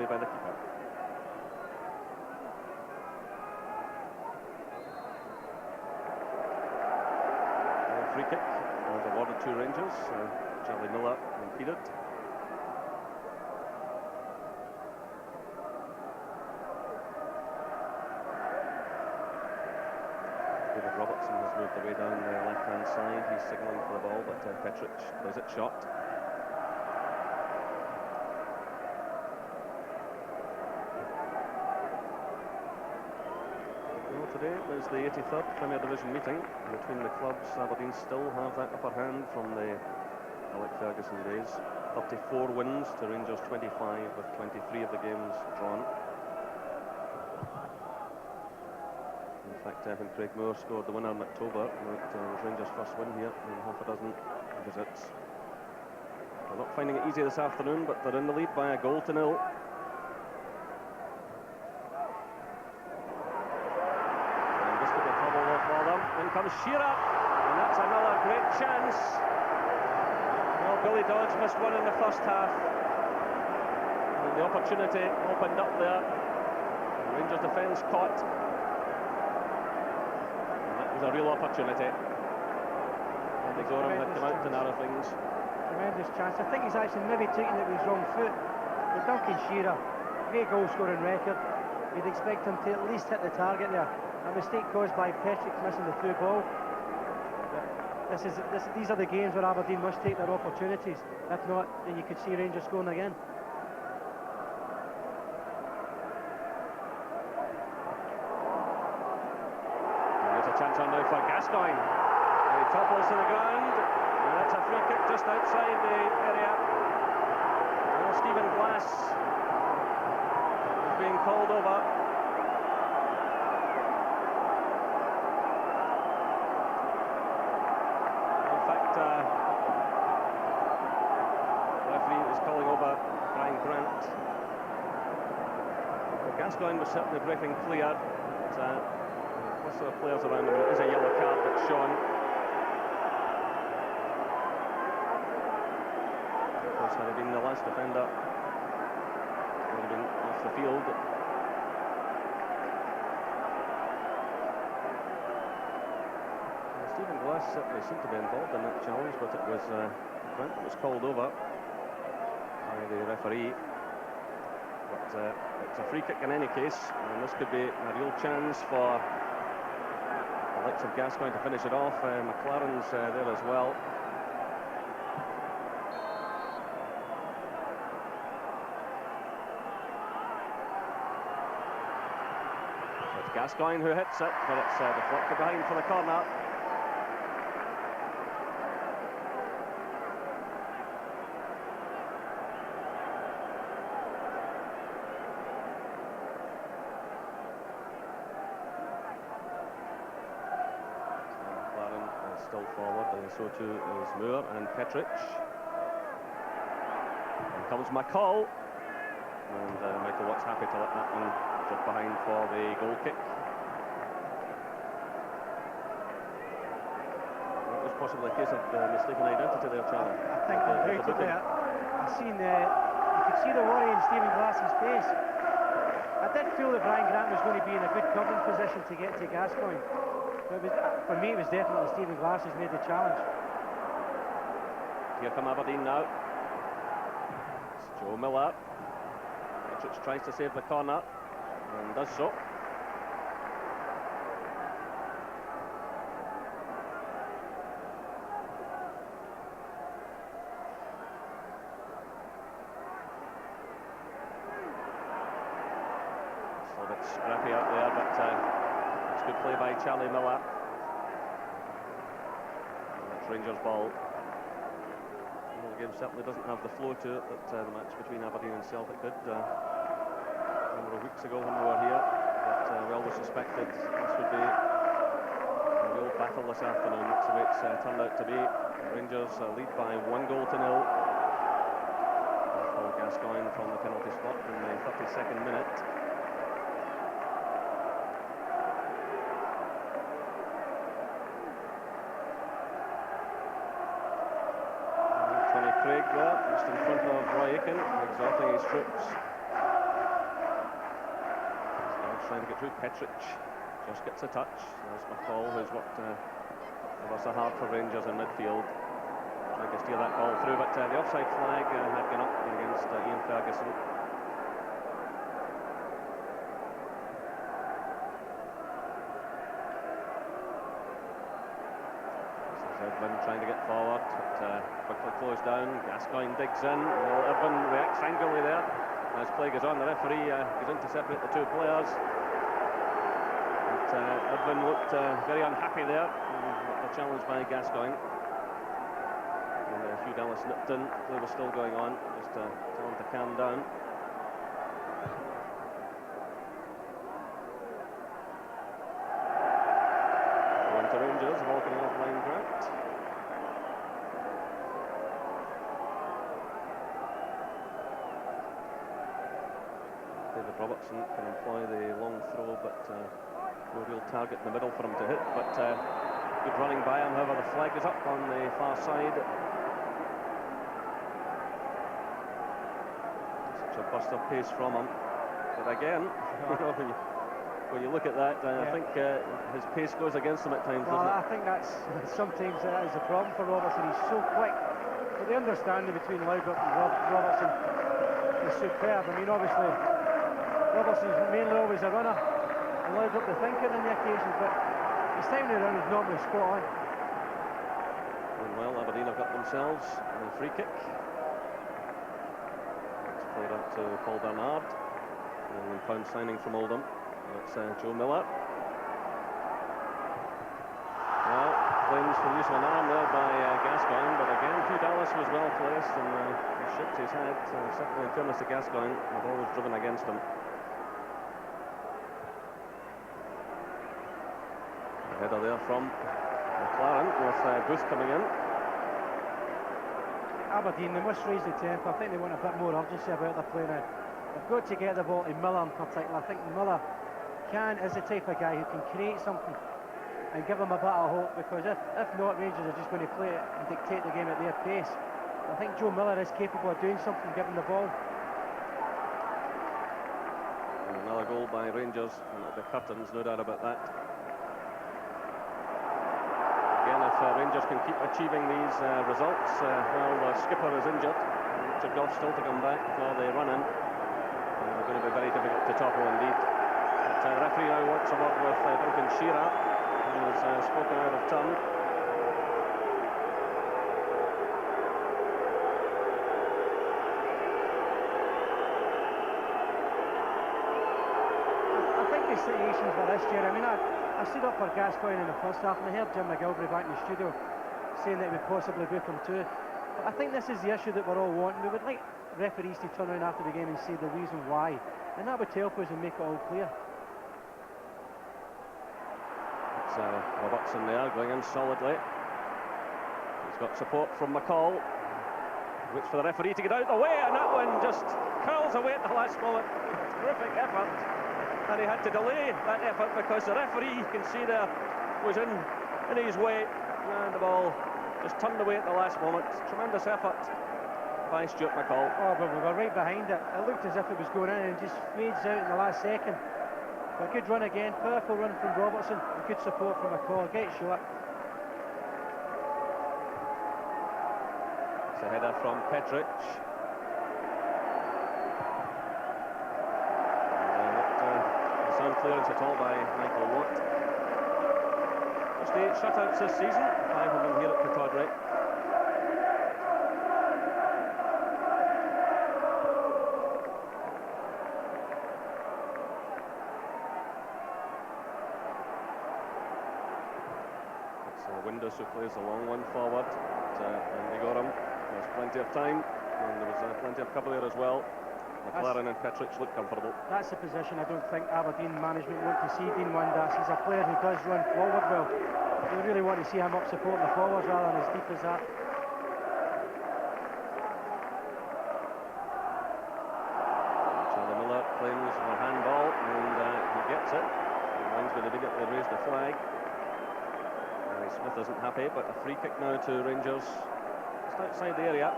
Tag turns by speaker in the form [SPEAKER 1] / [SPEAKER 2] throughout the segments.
[SPEAKER 1] play by the keeper. Free kick was awarded to Rangers. Charlie Miller impeded. David Robertson has moved away down the left-hand side. He's signalling for the ball, but Petric plays it short. Today is the 83rd Premier Division meeting between the clubs. Aberdeen still have that upper hand from the Alec Ferguson days. 34 wins to Rangers 25, with 23 of the games drawn. In fact, I think Craig Moore scored the winner in October. It was Rangers' first win here in half a dozen visits. They're not finding it easy this afternoon, but they're in the lead by a 1-0. In comes Shearer, and that's another great chance. Well, Billy Dodge missed one in the first half, and the opportunity opened up there. The Rangers defence caught, and that was a real opportunity. And the Gorham had come out to narrow things.
[SPEAKER 2] Tremendous chance. I think he's actually maybe taking it with his wrong foot. But Duncan Shearer, great goal scoring record. You'd expect him to at least hit the target there. A mistake caused by Petric missing the through ball. These are the games where Aberdeen must take their opportunities. If not, then you could see Rangers scoring again.
[SPEAKER 1] And there's a chance on now for Gascoigne. He topples to the ground, and that's a free kick just outside the area. Well, Stephen Glass is being called over. Gascoigne was certainly breaking clear. Lots of players around him. It is a yellow card that's shown. Of course, had he been the last defender, he would have been off the field. Stephen Glass certainly seemed to be involved in that challenge, but it was Grant that was called over by the referee. But it's a free kick in any case, and this could be a real chance for the likes of Gascoigne to finish it off. McLaren's there as well. It's Gascoigne who hits it, but it's deflected behind for the corner. So too is Moore and Petric. And comes McCall, and Michael Watt's happy to let that one drop behind for the goal kick. That was possibly a case of mistaken identity there, Charlie.
[SPEAKER 2] I think undoubtedly. I seen you could see the worry in Stephen Glass's face. I did feel that Brian Grant was going to be in a good covering position to get to Gascoigne. For me, it was definitely Stephen Glass who's made the challenge.
[SPEAKER 1] Here come Aberdeen now. It's Joe Miller. Petric tries to save the corner and does so. It's a bit scrappy out there, but it's good play by Charlie Miller. And that's Rangers' ball. The game certainly doesn't have the flow to it that the match between Aberdeen and Celtic did a number of weeks ago when we were here. But we always suspected this would be a real battle this afternoon. That's the way it's turned out to be. Rangers lead by 1-0. Paul Gascoigne from the penalty spot in the 32nd minute. Craig there, just in front of Roy Aitken, exhorting his troops trying to get through. Petric just gets a touch. There's McCall, who's worked ever so hard for Rangers in midfield, trying to steer that ball through, but the offside flag had gone up against Ian Ferguson. Edwin trying to get forward, but quickly closed down. Gascoigne digs in. Well, Edwin reacts angrily there. As play goes on, the referee goes in to separate the two players. But Edwin looked very unhappy there. The challenge by Gascoigne. And Hugh Dallas nipped in. Play was still going on. Just tell him to calm down. Going to Rangers, walking off line Grant. David Robertson can employ the long throw, but no real target in the middle for him to hit. But good running by him. However, the flag is up on the far side. Such a burst of pace from him. But again, when you look at that, I think his pace goes against him at times.
[SPEAKER 2] Well, I think that's sometimes that is a problem for Robertson. He's so quick. But the understanding between Laudrup and Robertson is superb. I mean, obviously, Robertson's mainly always a runner, and Laudrup the thinker on the occasions, but his time to run is normally spot on.
[SPEAKER 1] Well, Aberdeen have got themselves a free kick. It's played out to Paul Bernard. £1 signing from Oldham. It's Joe Miller. Well, claims for use of an arm there by Gascoigne, but again, Hugh Dallas was well placed and he shook his head. Certainly in fairness to Gascoigne, the ball was driven against him. A header there from McLaren with Booth coming in.
[SPEAKER 2] Aberdeen, they must raise the tempo. I think they want a bit more urgency about their play now. They've got to get the ball to Miller in particular. I think Miller is the type of guy who can create something and give them a bit of hope, because if not, Rangers are just going to play it and dictate the game at their pace. I think Joe Miller is capable of doing something, given the ball.
[SPEAKER 1] And another goal by Rangers, and at the curtains, no doubt about that. Again, if Rangers can keep achieving these results, well, the skipper is injured. Richard Goff still to come back for the run-in. They're going to be very difficult to topple indeed. But the referee now wants to work with Duncan Shearer, who has spoken out of turn.
[SPEAKER 2] I think the situations were this year. I mean, I stood up for Gascoigne in the first half, and I heard Jim McGilvery back in the studio saying that we possibly book him too. But I think this is the issue that we're all wanting. We would like referees to turn around after the game and say the reason why, and that would help us and make it all clear.
[SPEAKER 1] It's Robertson there, going in solidly. He's got support from McCall. Waits for the referee to get out of the way, and that one just curls away at the last moment. Terrific effort, and he had to delay that effort because the referee, you can see there, was in his way, and the ball just turned away at the last moment. Tremendous effort by Stuart McCall.
[SPEAKER 2] Oh, but we were right behind it. It looked as if it was going in and just fades out in the last second. But good run again, powerful run from Robertson, and good support from McCall. Great shot.
[SPEAKER 1] It's a header from Petric. And sound clearance at all by Michael Watt. Just 8 shutouts this season, 5 of them here at Pittodrie. Windus who plays a long one forward, and they got him. There's plenty of time, and there was plenty of cover there as well. McLaren and Petric look comfortable.
[SPEAKER 2] That's a position I don't think Aberdeen management want to see Dean Windass. He's a player who does run forward well. They really want to see him up supporting the forwards rather than as deep as that.
[SPEAKER 1] Charlie Miller claims for a handball, and he gets it. The linesman immediately raised the flag. Smith isn't happy, but a free kick now to Rangers, just outside the area.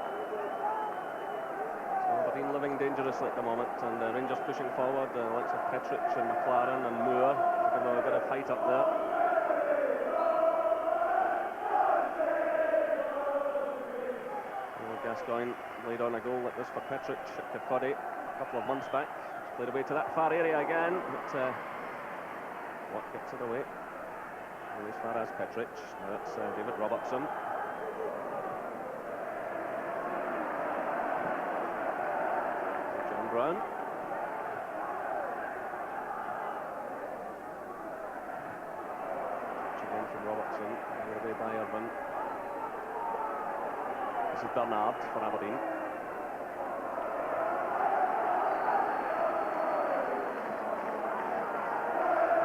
[SPEAKER 1] So Aberdeen living dangerously. dangerously at the moment, and Rangers pushing forward, the likes of Petric and McLaren and Moore, give them a bit of fight up there. Gascoigne laid on a goal like this for Petric at Kirkcaldy a couple of months back. He's played away to that far area again, but what gets it away? Only as far as Petric. Now that's David Robertson. John Brown. Again from Robertson, away by Irvine. This is Bernard for Aberdeen.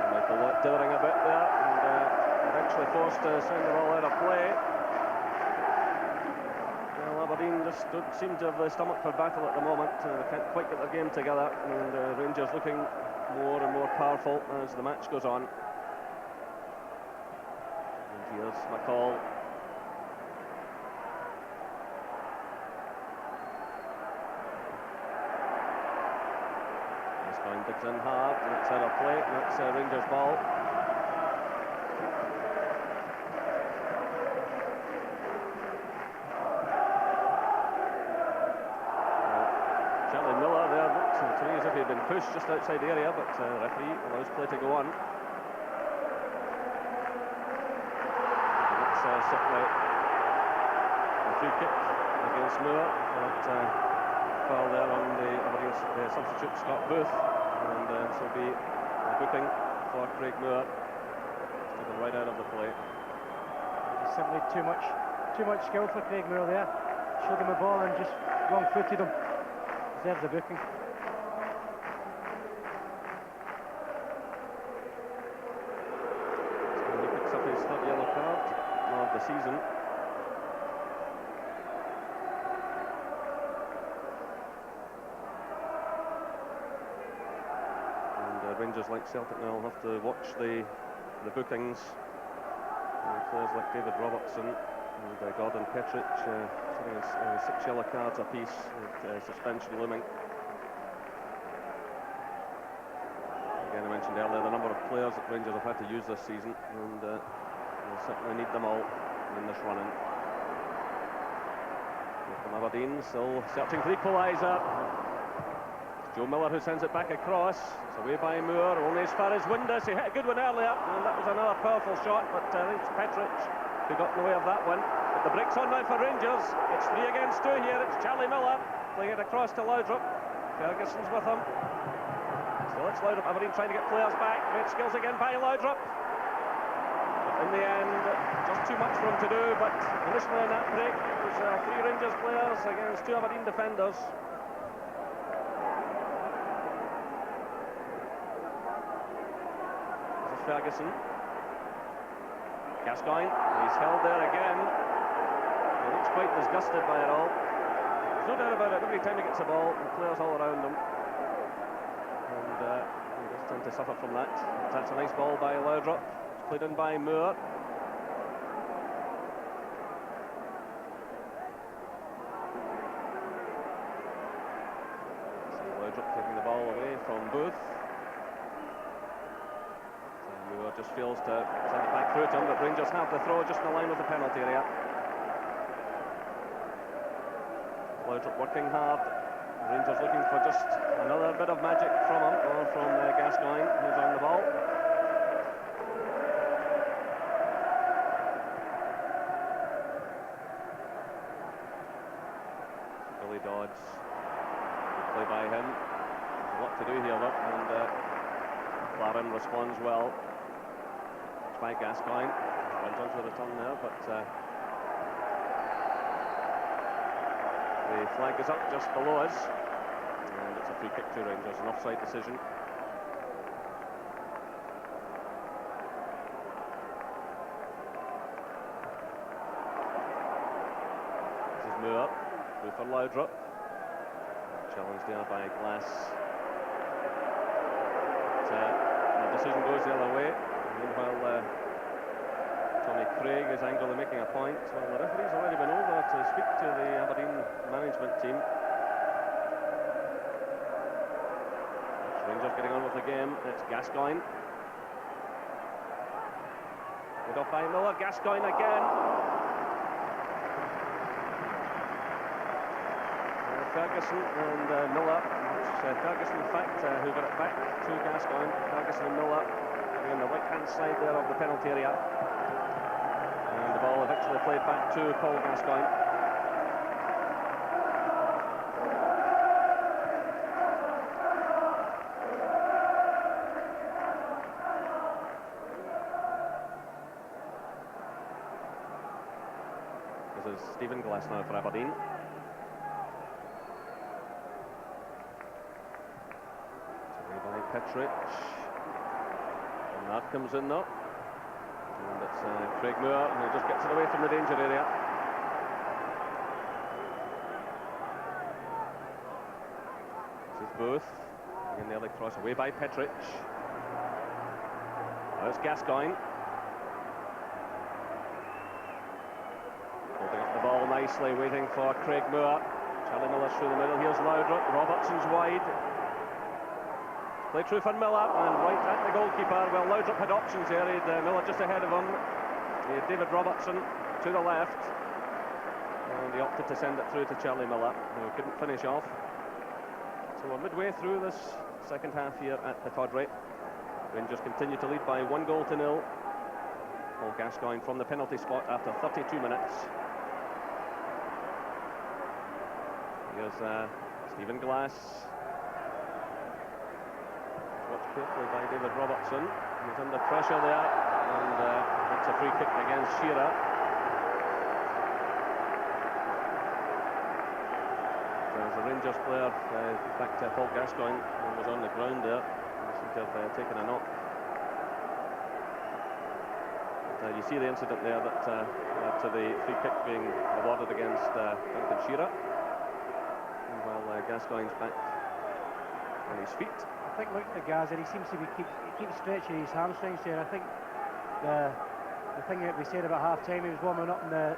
[SPEAKER 1] Michael dithering a bit there, and eventually forced to send the ball out of play. Well, Aberdeen just don't seem to have the stomach for battle at the moment. They can't quite get their game together, and Rangers looking more and more powerful as the match goes on. And here's McCall. Digs in hard, and it's out of play, and that's Rangers' ball. Charlie Miller there looked to me as if he'd been pushed just outside the area, but the referee allows play to go on. And it's certainly a free kick against Moore, but foul there on the Aberdeen substitute Scott Booth. And this will be a booking for Craig Moore. He's taken right out of the play.
[SPEAKER 2] Just simply too much skill for Craig Moore there. Showed him a ball and just wrong-footed him. Deserves a booking.
[SPEAKER 1] So he picks up his third yellow card of the season. Rangers, like Celtic now, will have to watch the bookings. Players like David Robertson and Gordon Petric serving 6 yellow cards apiece, with suspension looming. Again, I mentioned earlier the number of players that Rangers have had to use this season, and they'll certainly need them all in this run-in. From Aberdeen, still searching for equaliser. Joe Miller who sends it back across. It's away by Moore, only as far as Windus. He hit a good one earlier, and that was another powerful shot, but I think it's Petric who got in the way of that one. But the break's on now for Rangers. It's 3 against 2 here. It's Charlie Miller playing it across to Laudrup. Ferguson's with him. Still it's Laudrup. Aberdeen trying to get players back. Great skills again by Laudrup. But in the end, just too much for him to do. But initially in that break, it was 3 Rangers players against 2 Aberdeen defenders. Ferguson. Gascoigne, he's held there again. He looks quite disgusted by it all. There's no doubt about it, every time he gets the ball, the players all around him. And he does tend to suffer from that. That's a nice ball by Laudrup. It's played in by Moore. See Laudrup taking the ball away from Booth. Just feels to send it back through to him, but Rangers have the throw just in the line of the penalty area. Laudrup working hard. Rangers looking for just another bit of magic from him, or from Gascoigne, who's on the ball. Billy Dodds, play by him. There's a lot to do here, though, and Claren responds well. By Gascoigne, runs onto the return there, but the flag is up just below us, and it's a free kick to Rangers, an offside decision. This is Moore, through for Laudrup, challenged there by Glass. But, the decision goes the other way. Meanwhile, Tommy Craig is angrily making a point. Well, the referee's already been over to speak to the Aberdeen management team. Rangers getting on with the game. It's Gascoigne. Good off by Miller. Gascoigne again. Ferguson and Miller. Ferguson, in fact, who got it back to Gascoigne. Ferguson and Miller on the right-hand side there of the penalty area. And the ball eventually played back to Paul Gascoigne. This is Stephen Glass now for Aberdeen. Petrich, and that comes in now, and it's Craig Moore who just gets it away from the danger area. This is Booth, again the early cross away by Petrich. Now it's Gascoigne. Holding up the ball nicely, waiting for Craig Moore. Charlie Miller through the middle, here's Laudrup, Robertson's wide. Play through for Miller, and right at the goalkeeper. Well, Laudrup had options there. He had Miller just ahead of him. He had David Robertson to the left, and he opted to send it through to Charlie Miller, who couldn't finish off. So we're midway through this second half here at Pittodrie. Rangers continue to lead by 1-0. Paul Gascoigne from the penalty spot after 32 minutes. Here's Stephen Glass. Watched carefully by David Robertson. He's under pressure there, and it's a free kick against Shearer. There's a Rangers player, in fact Paul Gascoigne, who was on the ground there. He seemed to have taken a knock. But, you see the incident there that led to the free kick being awarded against Duncan Shearer. And while Gascoigne's back on his feet.
[SPEAKER 2] I think looking at Gaza, he seems to be keeps stretching his hamstrings there. I think the thing that we said about half-time, he was warming up in the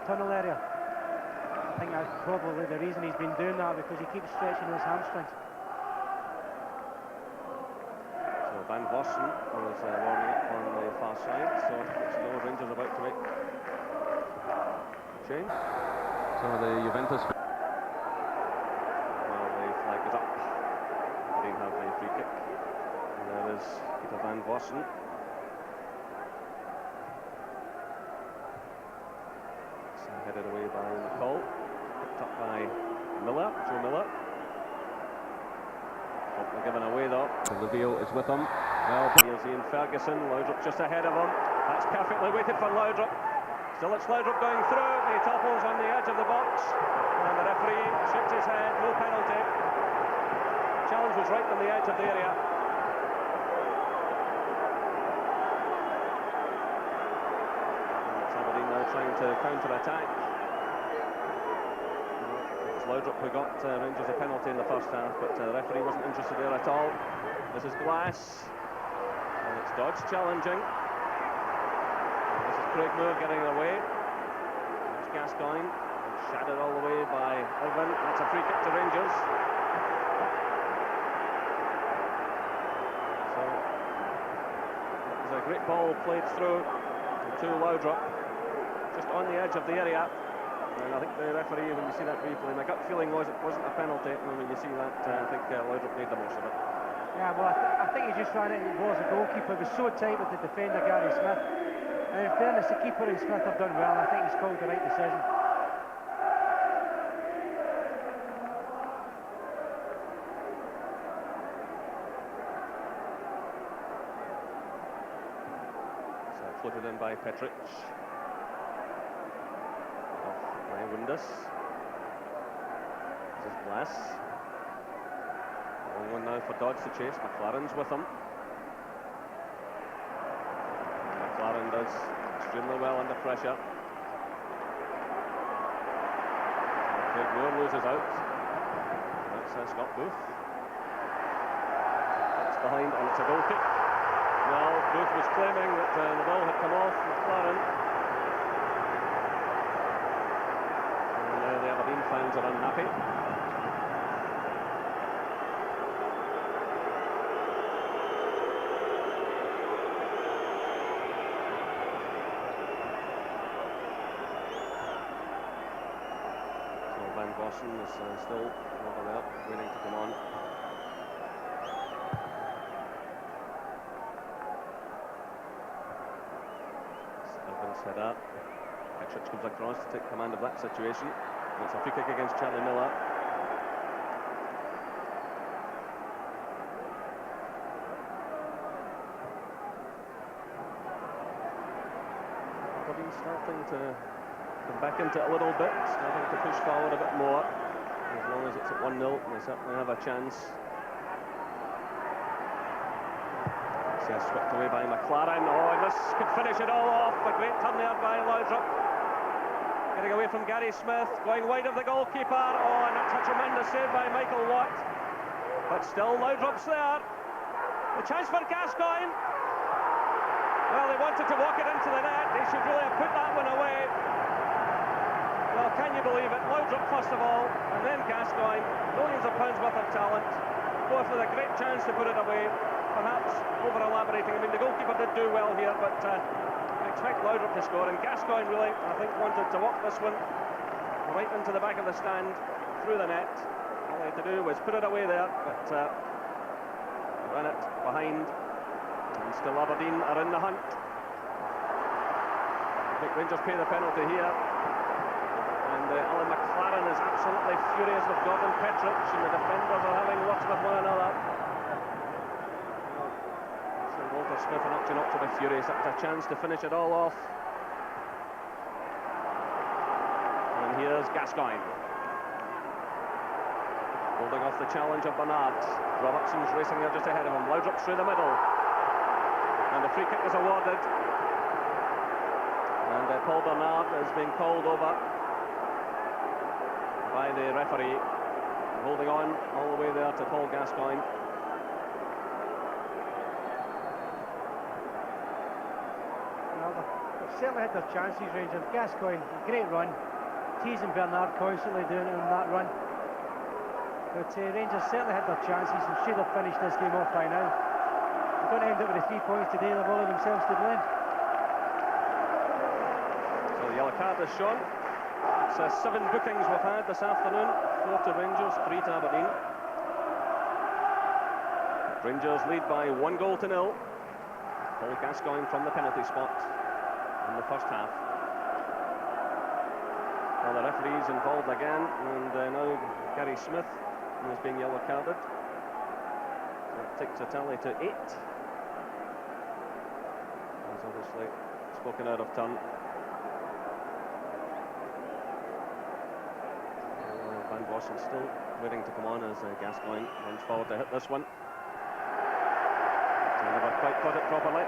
[SPEAKER 2] tunnel area. I think that's probably the reason he's been doing that, because he keeps stretching his hamstrings.
[SPEAKER 1] So Van Vossen was warming up on the far side, so the Rangers about to make a change. So the Juventus. Have a free kick, and there is Peter Van Vossen. It's headed away by McCall, picked up by Miller, Joe Miller. Hopefully given away though. Levio is with him. Well, here's Ian Ferguson. Laudrup just ahead of him. That's perfectly weighted for Laudrup. Still it's Laudrup going through. He topples on the edge of the box, and the referee shakes his head. No penalty. Challenge was right on the edge of the area. It's Aberdeen now trying to counter-attack. It was Laudrup who got Rangers a penalty in the first half, but the referee wasn't interested there at all. This is Glass, and it's Dodge challenging. This is Craig Moore getting away. It's Gascoigne, shadowed all the way by Irvin. That's a free kick to Rangers. A great ball played through to Laudrup, just on the edge of the area, and I think the referee, when you see that replay, my gut feeling was it wasn't a penalty, and when you see that, I think Laudrup made the most of it.
[SPEAKER 2] Yeah, well, I think he just ran it. It was a goalkeeper. It was so tight with the defender Gary Smith, and in fairness, the keeper and Smith have done well. I think he's called the right decision. Floated in by Petrich. Off by Windus. This is Glass. Only one now for Dodge to chase. McLaren's with him. And McLaren does extremely well under pressure. Craig Moore loses out. That's Scott Booth. It's behind, and it's a goal kick. Well, Booth was claiming that the ball had come off McLaren. And the Aberdeen fans are unhappy.
[SPEAKER 1] Wilson is still over there, waiting to come on. Evans header. Petric comes across to take command of that situation. And it's a free kick against Charlie Miller. Aberdeen starting to come back into it a little bit, starting to push forward a bit more. As long as it's at 1-0, they certainly have a chance. Swept away by McLaren. Oh, and this could finish it all off. A great turn there by Laudrup. Getting away from Gary Smith, going wide of the goalkeeper. Oh, and that's a tremendous save by Michael Watt. But still, Laudrup's there. The chance for Gascoigne. Well, they wanted to walk it into the net. They should really have put that one away. Well, can you believe it? Laudrup first of all, and then Gascoigne. Millions of pounds worth of talent. Both with a great chance to put it away. Perhaps over-elaborating. I mean, the goalkeeper did do well here, but I expect Laudrup to score. And Gascoigne really, I think, wanted to walk this one right into the back of the stand, through the net. All he had to do was put it away there, but ran it behind. And still Aberdeen are in the hunt. I think Rangers pay the penalty here. And Alan McLaren is absolutely furious with Gordon Petric, and the defenders are having words with one another. Walter Smith and up to be furious. That was a chance to finish it all off. And here's Gascoigne. Holding off the challenge of Bernard. Robertson's racing there just ahead of him. Laudrup through the middle. And the free kick is awarded. And Paul Bernard is being called over by the referee. Holding on all the way there to Paul Gascoigne.
[SPEAKER 2] Certainly had their chances, Rangers. Gascoigne, great run. Teasing Bernard constantly doing it on that run. But Rangers certainly had their chances and should have finished this game off by now. They don't end up with the 3 points today, they've all of themselves to blame.
[SPEAKER 1] So the yellow card is shown. It's 7 bookings we've had this afternoon. 4 to Rangers, 3 to Aberdeen. Rangers lead by 1 goal to 0. Paul Gascoigne from the penalty spot in the first half. Well, the referee's involved again, and now Gary Smith is being yellow carded. So it takes a tally to 8. He's obviously spoken out of turn. Van Bossen still waiting to come on as Gascoigne runs forward to hit this one. He never quite caught it properly.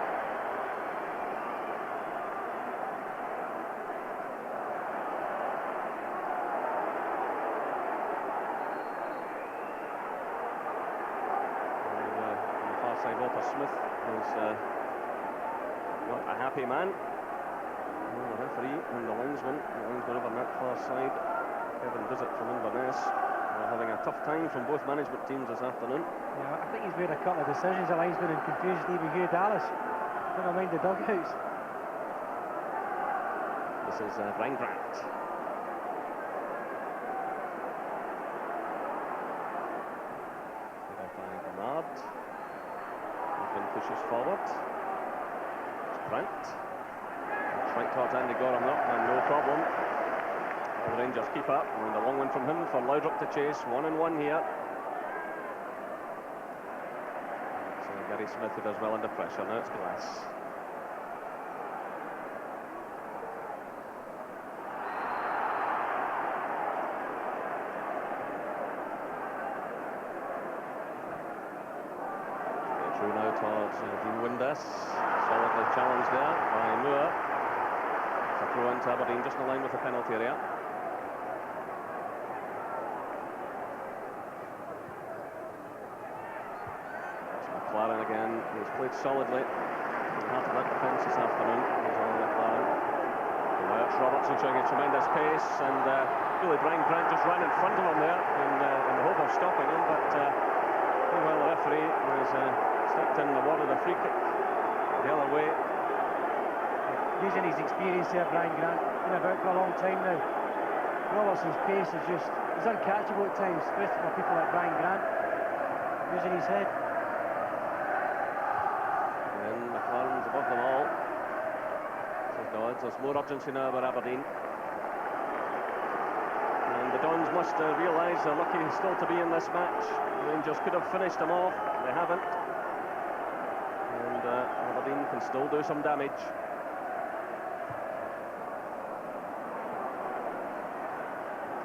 [SPEAKER 1] Walter Smith is not a happy man. Well, the referee and the linesman over on that far side, Kevin Bissett from Inverness, are having a tough time from both management teams this afternoon.
[SPEAKER 2] Yeah, I think he's made a couple of decisions, the linesman, and confused even Hugh Dallas. Never mind the dugouts.
[SPEAKER 1] This is Reingrant. By Bernard. Pushes forward. Brent. Right towards Andy Gorham, and no problem. The Rangers keep up, and a long one from him for Laudrup to chase. 1-1 here. So Gary Smith, who does well under pressure. Now it's Glass. Through now towards Dean Windass. Solidly challenged there by Moore. It's a throw into Aberdeen, just in line with the penalty area. It's McLaren again. He's played solidly in the heart of that defence this afternoon. He's on McLaren. Now it's Robertson showing a tremendous pace, and really Brian Grant just ran in front of him there in the hope of stopping him, but well, the referee was stepped in and awarded a free kick the other way.
[SPEAKER 2] Using his experience there, Brian Grant, been about for a long time now. Robertson's pace is just, he's uncatchable at times, especially for people like Brian Grant, using his head.
[SPEAKER 1] And McLaren's above them all. Says Dodds, there's more urgency now about Aberdeen. And the Dons must realise they're lucky still to be in this match. Rangers could have finished them off, they haven't. And Aberdeen can still do some damage.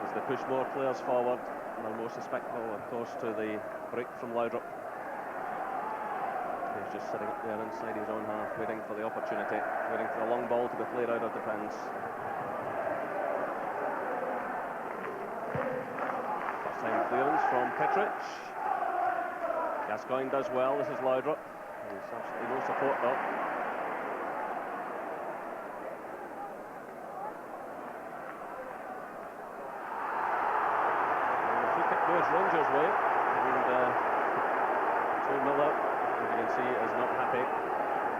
[SPEAKER 1] As they push more players forward, they're more susceptible, of course, to the break from Laudrup. He's just sitting up there inside his own half, waiting for the opportunity, waiting for a long ball to be played out of defence. First time clearance from Petric. Gascoigne does well, this is Laudrup. There's absolutely no support though. And the free kick goes Rangers' way, and Joe Miller, as you can see, is not happy.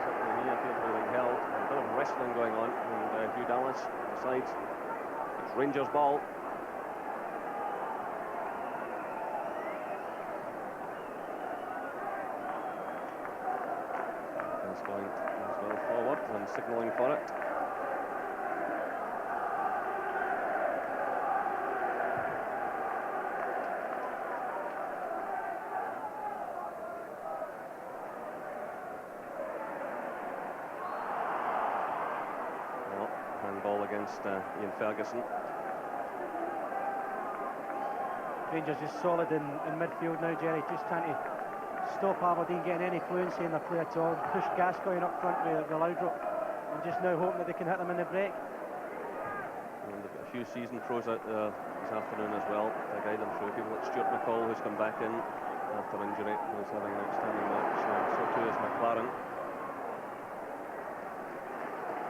[SPEAKER 1] Certainly he appears to be being held. A bit of wrestling going on, and Hugh Dallas decides it's Rangers' ball. Gascoigne as well forward and signalling for it. Handball against Ian Ferguson.
[SPEAKER 2] Rangers just solid in midfield now, Jerry, just trying to stop Aberdeen getting any fluency in their play at all. Push Gascoigne up front with Laudrup, and just now hoping that they can hit them in the break.
[SPEAKER 1] And a few seasoned pros out there this afternoon as well to guide them through. People like Stuart McCall, who's come back in after injury, who's having an outstanding match. So too is McLaren.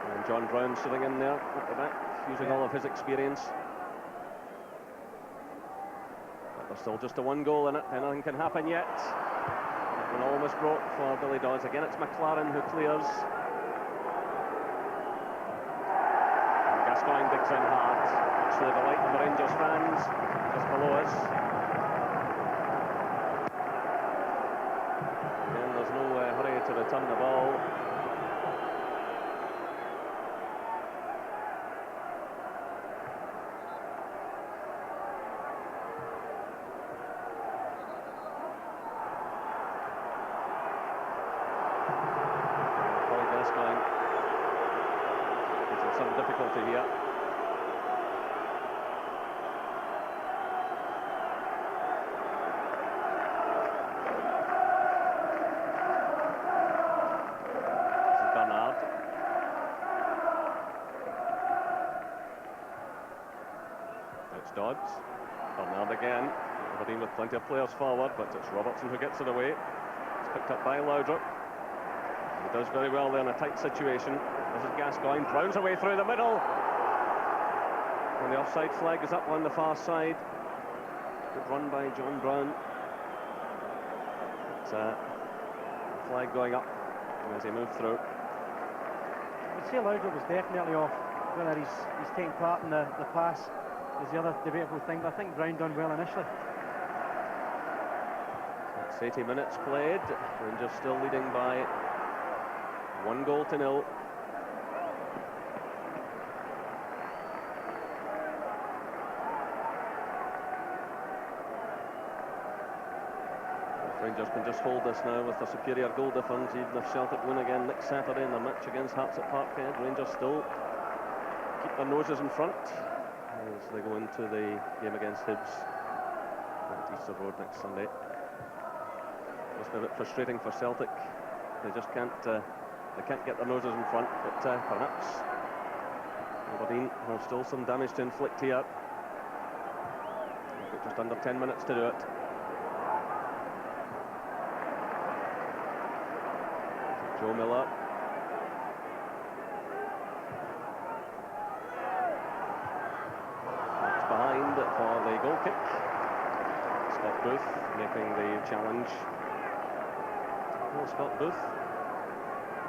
[SPEAKER 1] And John Brown sitting in there at the back, using all of his experience. But there's still just a one goal in it, anything can happen yet. That one almost broke for Billy Dodds. Again, it's McLaren who clears. And Gascoigne digs in hard, much to the delight of the Rangers fans just below us. Again, there's no hurry to return the ball. Some difficulty here. This is Bernard. It's Dodds. Bernard again. Aberdeen with plenty of players forward, but it's Robertson who gets it away. It's picked up by Laudrup. He does very well there in a tight situation. This is Gascoigne, Brown's away through the middle. And the offside flag is up on the far side. Good run by John Brown. It's a flag going up as he moved through.
[SPEAKER 2] I would say Laudrup was definitely off. Whether he's taking part in the pass is the other debatable thing, but I think Brown done well initially.
[SPEAKER 1] That's 80 minutes played. Rangers still leading by 1-0. Rangers can just hold this now with a superior goal difference. Even if Celtic win again next Saturday in their match against Hearts at Parkhead, Rangers still keep their noses in front as they go into the game against Hibs at Easter Road next Sunday. Must be a bit frustrating for Celtic. They just can't get their noses in front, but perhaps Aberdeen have still some damage to inflict here. They've got just under 10 minutes to do it. Joe Miller. It's behind for the goal kick. Scott Booth making the challenge. Well, Scott Booth.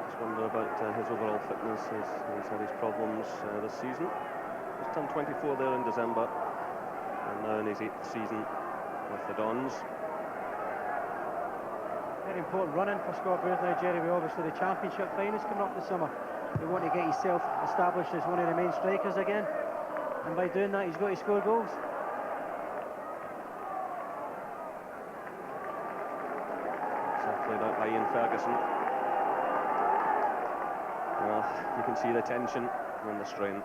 [SPEAKER 1] Just wonder about his overall fitness. He's had his problems this season. He's turned 24 there in December, and now in his 8th season with the Dons.
[SPEAKER 2] Very important run-in for Scott Booth now, Jerry, with obviously the championship finals coming up this summer. He wants to get himself established as one of the main strikers again, and by doing that he's got to score goals.
[SPEAKER 1] Played out by Ian Ferguson. Well, you can see the tension and the strain.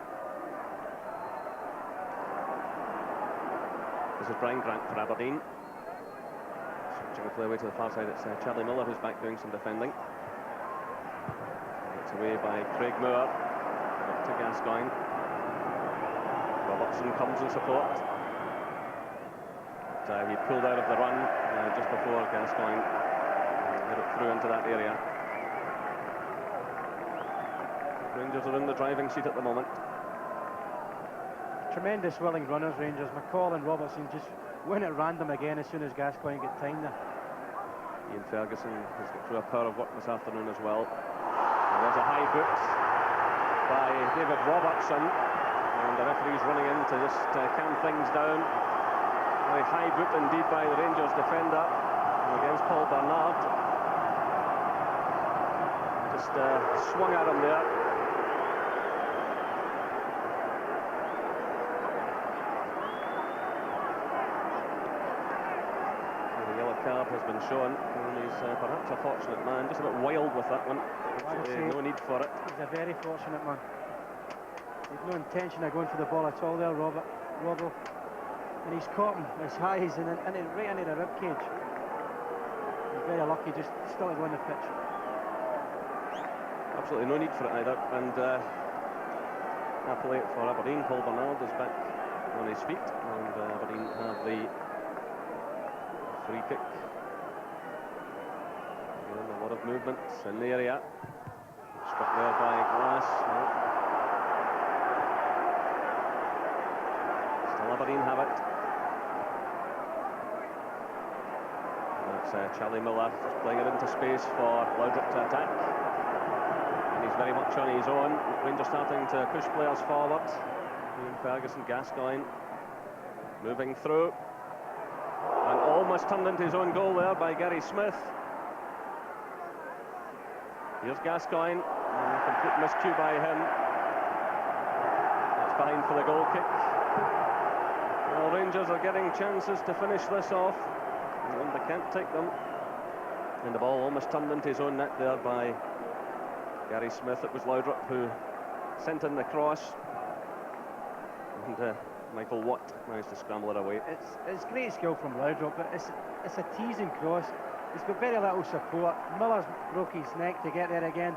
[SPEAKER 1] This is Brian Grant for Aberdeen. Switching the play away to the far side, it's Charlie Miller who's back doing some defending. It's away by Craig Moore. Up to Gascoigne. Robertson comes in support. But, he pulled out of the run just before Gascoigne hit it through into that area. Rangers are in the driving seat at the moment.
[SPEAKER 2] Tremendous willing runners, Rangers. McCall and Robertson just went at random again as soon as Gascoigne got time there.
[SPEAKER 1] Ian Ferguson has got through a power of work this afternoon as well. And there's a high boot by David Robertson, and the referee's running in to just calm things down. Very high boot indeed by the Rangers defender against Paul Bernard. Just swung at him there. The yellow card has been shown, and he's perhaps a fortunate man, just a bit wild with that one. No need for it.
[SPEAKER 2] He's a very fortunate man. He's no intention of going for the ball at all there, Robbo. And he's caught him as high as right into the ribcage. He's very lucky just still to go on the pitch.
[SPEAKER 1] Absolutely no need for it either. And happily for Aberdeen, Paul Bernard is back on his feet, and Aberdeen have the free kick. Again, a lot of movement in the area. Struck there by Glass. Well, still Aberdeen have it. That's Charlie Miller just playing it into space for Laudrup to attack. And he's very much on his own. Rangers starting to push players forward. Ian Ferguson, Gascoigne moving through. And almost turned into his own goal there by Gary Smith. Here's Gascoigne. Complete miscue by him. That's behind for the goal kick. Well, Rangers are getting chances to finish this off, and they can't take them. And the ball almost turned into his own net there by Gary Smith. It was Laudrup who sent in the cross, and Michael Watt managed to scramble it away.
[SPEAKER 2] It's great skill from Laudrup, but it's a teasing cross. He's got very little support. Miller's broke his neck to get there again.